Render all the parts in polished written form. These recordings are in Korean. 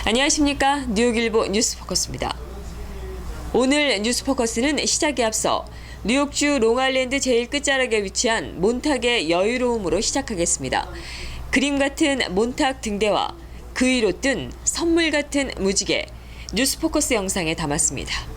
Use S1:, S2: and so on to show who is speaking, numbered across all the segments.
S1: 안녕하십니까. 뉴욕일보 뉴스포커스입니다. 오늘 뉴스포커스는 시작에 앞서 뉴욕주 롱아일랜드 제일 끝자락에 위치한 몬탁의 여유로움으로 시작하겠습니다. 그림 같은 몬탁 등대와 그 위로 뜬 선물 같은 무지개, 뉴스포커스 영상에 담았습니다.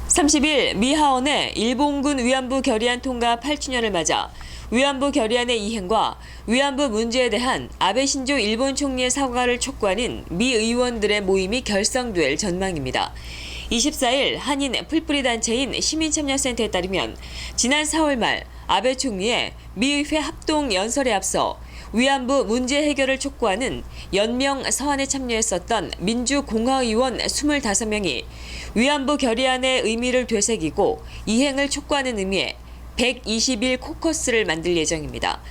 S1: 30일 미 하원의 일본군 위안부 결의안 통과 8주년을 맞아 위안부 결의안의 이행과 위안부 문제에 대한 아베 신조 일본 총리의 사과를 촉구하는 미 의원들의 모임이 결성될 전망입니다. 24일 한인 풀뿌리 단체인 시민참여센터에 따르면 지난 4월 말 아베 총리의 미의회 합동 연설에 앞서 위안부 문제 해결을 촉구하는 연명 서한에 참여했었던 민주공화의원 25명이 위안부 결의안의 의미를 되새기고 이행을 촉구하는 의미의 120일 코커스를 만들 예정입니다.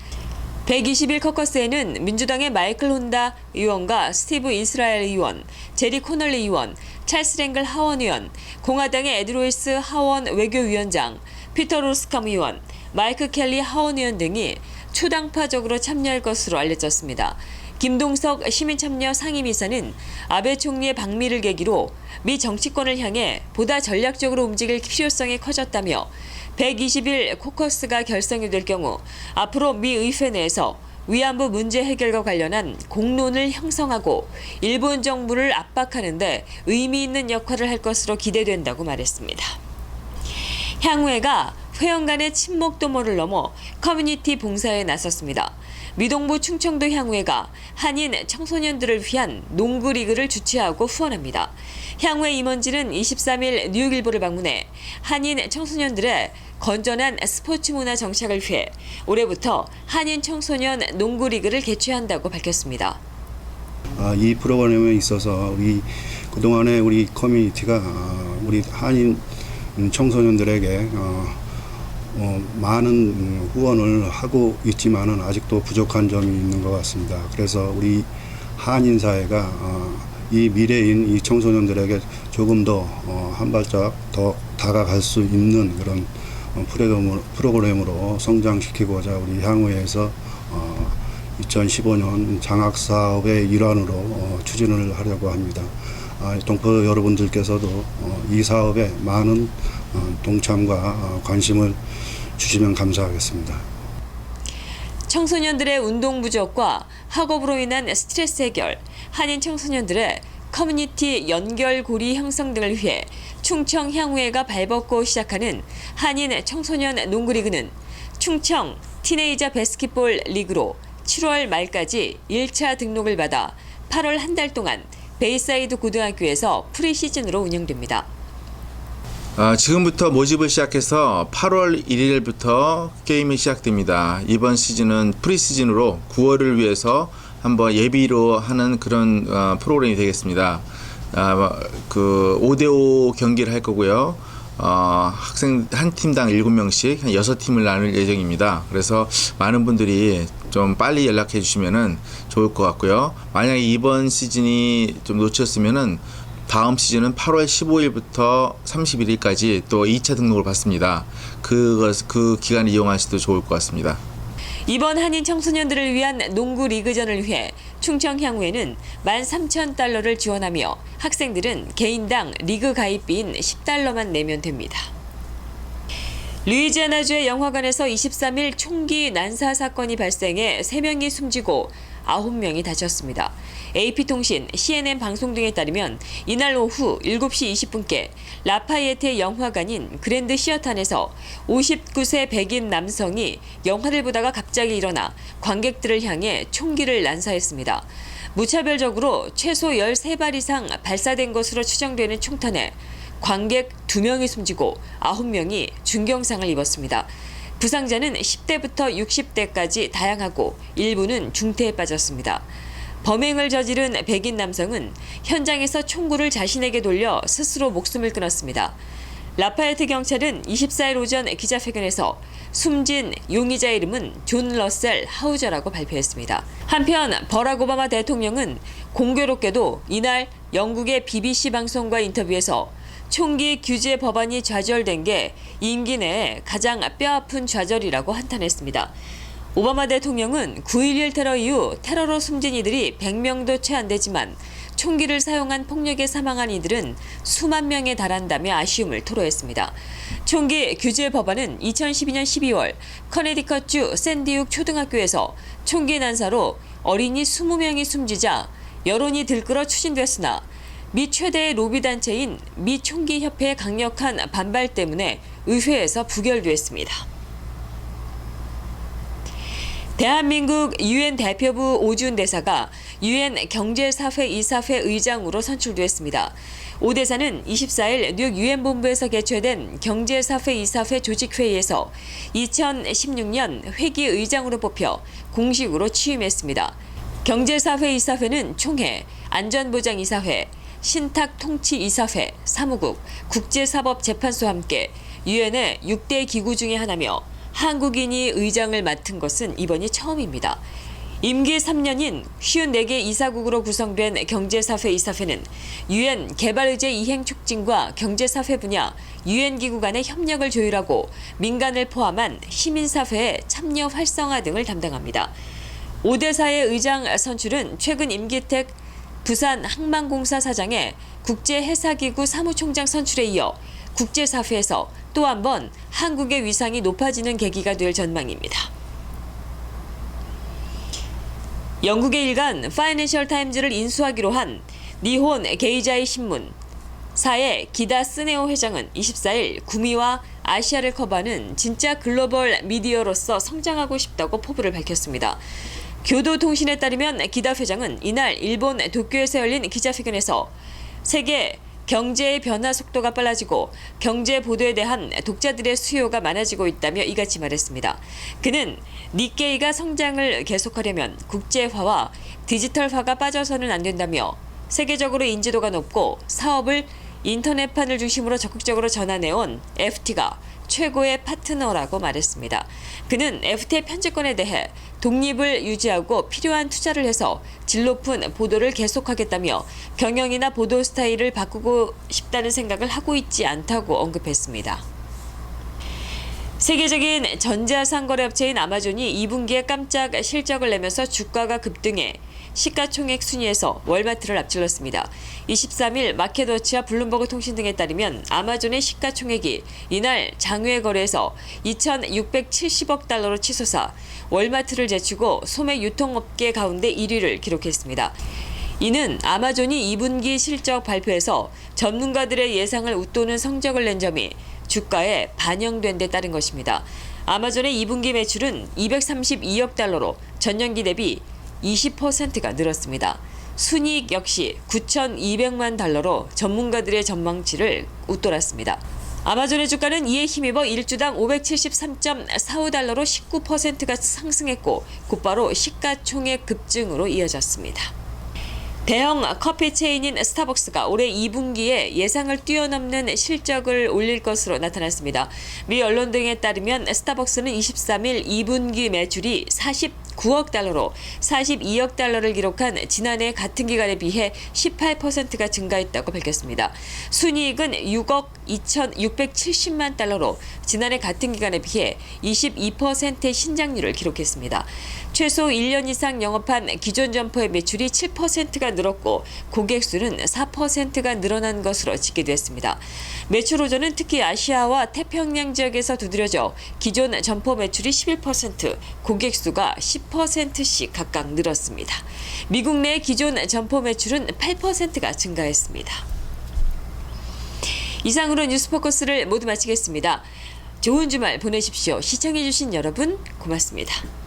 S1: 120일 코커스에는 민주당의 마이클 혼다 의원과 스티브 이스라엘 의원, 제리 코널리 의원, 찰스 랭글 하원 의원, 공화당의 에드로이스 하원 외교위원장, 피터 로스캄 의원, 마이크 켈리 하원 의원 등이 초당파적으로 참여할 것으로 알려졌습니다. 김동석 시민참여 상임이사는 아베 총리의 방미를 계기로 미 정치권을 향해 보다 전략적으로 움직일 필요성이 커졌다며 120일 코커스가 결성이 될 경우 앞으로 미 의회 내에서 위안부 문제 해결과 관련한 공론을 형성하고 일본 정부를 압박하는 데 의미 있는 역할을 할 것으로 기대된다고 말했습니다. 향후회가 회원 간의 친목 도모를 넘어 커뮤니티 봉사에 나섰습니다. 미동부 충청도 향후회가 한인 청소년들을 위한 농구리그를 주최하고 후원합니다. 향후회 임원진은 23일 뉴욕일보를 방문해 한인 청소년들의 건전한 스포츠 문화 정착을 위해 올해부터 한인 청소년 농구리그를 개최한다고 밝혔습니다.
S2: 이 프로그램에 있어서 그동안에 우리 커뮤니티가 우리 한인 청소년들에게 많은 후원을 하고 있지만은 아직도 부족한 점이 있는 것 같습니다. 그래서 우리 한인 사회가 이 미래인 이 청소년들에게 조금 더 한 발짝 더 다가갈 수 있는 그런 프로그램으로 성장시키고자 우리 향후에서 2015년 장학 사업의 일환으로 추진을 하려고 합니다. 동포 여러분들께서도 이 사업에 많은 동참과 관심을 주시면 감사하겠습니다.
S1: 청소년들의 운동 부족과 학업으로 인한 스트레스 해결, 한인 청소년들의 커뮤니티 연결고리 형성 등을 위해 충청 향후회가 발벗고 시작하는 한인 청소년 농구리그는 충청 티네이저 바스켓볼 리그로 7월 말까지 1차 등록을 받아 8월 한 달 동안 베이사이드 고등학교에서 프리시즌으로 운영됩니다.
S3: 지금부터 모집을 시작해서 8월 1일부터 게임이 시작됩니다. 이번 시즌은 프리시즌으로 9월을 위해서 한번 예비로 하는 그런 프로그램이 되겠습니다. 그 5대5 경기를 할 거고요. 학생 한 팀당 7명씩 한 6팀을 나눌 예정입니다. 그래서 많은 분들이 좀 빨리 연락해 주시면은 좋을 것 같고요. 만약에 이번 시즌이 좀 놓쳤으면은 다음 시즌은 8월 15일부터 31일까지 또 2차 등록을 받습니다. 그 기간을 이용하셔도 좋을 것 같습니다.
S1: 이번 한인 청소년들을 위한 농구 리그전을 위해 충청향후에는 13,000달러를 지원하며 학생들은 개인당 리그 가입비인 $10만 내면 됩니다. 루이지애나주의 영화관에서 23일 총기 난사 사건이 발생해 3명이 숨지고 9명이 다쳤습니다. AP통신, CNN 방송 등에 따르면 이날 오후 7시 20분께 라파이에트 영화관인 그랜드 시어터 안에서 59세 백인 남성이 영화를 보다가 갑자기 일어나 관객들을 향해 총기를 난사했습니다. 무차별적으로 최소 13발 이상 발사된 것으로 추정되는 총탄에 관객 2명이 숨지고 9명이 중경상을 입었습니다. 부상자는 10대부터 60대까지 다양하고 일부는 중태에 빠졌습니다. 범행을 저지른 백인 남성은 현장에서 총구를 자신에게 돌려 스스로 목숨을 끊었습니다. 라파에트 경찰은 24일 오전 기자회견에서 숨진 용의자 이름은 존 러셀 하우저라고 발표했습니다. 한편 버락 오바마 대통령은 공교롭게도 이날 영국의 BBC 방송과 인터뷰에서 총기 규제 법안이 좌절된 게 임기 내에 가장 뼈아픈 좌절이라고 한탄했습니다. 오바마 대통령은 9.11 테러 이후 테러로 숨진 이들이 100명도 채 안 되지만 총기를 사용한 폭력에 사망한 이들은 수만 명에 달한다며 아쉬움을 토로했습니다. 총기 규제 법안은 2012년 12월 커네디컷주 샌디욱 초등학교에서 총기 난사로 어린이 20명이 숨지자 여론이 들끓어 추진됐으나 미 최대의 로비 단체인 미 총기협회의 강력한 반발 때문에 의회에서 부결됐습니다. 대한민국 유엔 대표부 오준 대사가 유엔 경제사회 이사회 의장으로 선출됐습니다. 오 대사는 24일 뉴욕 유엔 본부에서 개최된 경제사회 이사회 조직회의에서 2016년 회기 의장으로 뽑혀 공식으로 취임했습니다. 경제사회 이사회는 총회, 안전보장이사회, 신탁통치이사회, 사무국, 국제사법재판소와 함께 유엔의 6대 기구 중의 하나며 한국인이 의장을 맡은 것은 이번이 처음입니다. 임기 3년인 54개 이사국으로 구성된 경제사회 이사회는 유엔 개발의제 이행 촉진과 경제사회 분야 유엔 기구 간의 협력을 조율하고 민간을 포함한 시민사회의 참여 활성화 등을 담당합니다. 5대사의 의장 선출은 최근 임기택 부산 항만공사 사장의 국제해사기구 사무총장 선출에 이어 국제사회에서 또 한 번 한국의 위상이 높아지는 계기가 될 전망입니다. 영국의 일간 파이낸셜 타임즈를 인수하기로 한 니혼 게이자이 신문사의 기다 스네오 회장은 24일 구미와 아시아를 커버하는 진짜 글로벌 미디어로서 성장하고 싶다고 포부를 밝혔습니다. 교도통신에 따르면 기다 회장은 이날 일본 도쿄에서 열린 기자회견에서 세계 경제의 변화 속도가 빨라지고 경제 보도에 대한 독자들의 수요가 많아지고 있다며 이같이 말했습니다. 그는 니케이가 성장을 계속하려면 국제화와 디지털화가 빠져서는 안 된다며 세계적으로 인지도가 높고 사업을 인터넷판을 중심으로 적극적으로 전환해온 FT가 최고의 파트너라고 말했습니다. 그는 FT의 편집권에 대해 독립을 유지하고 필요한 투자를 해서 질 높은 보도를 계속하겠다며 경영이나 보도 스타일을 바꾸고 싶다는 생각을 하고 있지 않다고 언급했습니다. 세계적인 전자상거래업체인 아마존이 2분기에 깜짝 실적을 내면서 주가가 급등해 시가총액 순위에서 월마트를 앞질렀습니다. 23일 마켓워치와 블룸버그 통신 등에 따르면 아마존의 시가총액이 이날 장외 거래에서 2,670억 달러로 치솟아 월마트를 제치고 소매 유통업계 가운데 1위를 기록했습니다. 이는 아마존이 2분기 실적 발표에서 전문가들의 예상을 웃도는 성적을 낸 점이 주가에 반영된 데 따른 것입니다. 아마존의 2분기 매출은 232억 달러로 전년기 대비 20%가 늘었습니다. 순이익 역시 9,200만 달러로 전문가들의 전망치를 웃돌았습니다. 아마존의 주가는 이에 힘입어 1주당 573.45달러로 19%가 상승했고 곧바로 시가총액 급증으로 이어졌습니다. 대형 커피 체인인 스타벅스가 올해 2분기에 예상을 뛰어넘는 실적을 올릴 것으로 나타났습니다. 미 언론 등에 따르면 스타벅스는 23일 2분기 매출이 9억 달러로 42억 달러를 기록한 지난해 같은 기간에 비해 18%가 증가했다고 밝혔습니다. 순이익은 6억 2,670만 달러로 지난해 같은 기간에 비해 22%의 신장률을 기록했습니다. 최소 1년 이상 영업한 기존 점포의 매출이 7%가 늘었고 고객 수는 4%가 늘어난 것으로 집계됐습니다. 매출 호조는 특히 아시아와 태평양 지역에서 두드려져 기존 점포 매출이 11%, 고객 수가 10%씩 각각 늘었습니다. 미국 내 기존 점포 매출은 8%가 증가했습니다. 이상으로 뉴스포커스를 모두 마치겠습니다. 좋은 주말 보내십시오. 시청해주신 여러분 고맙습니다.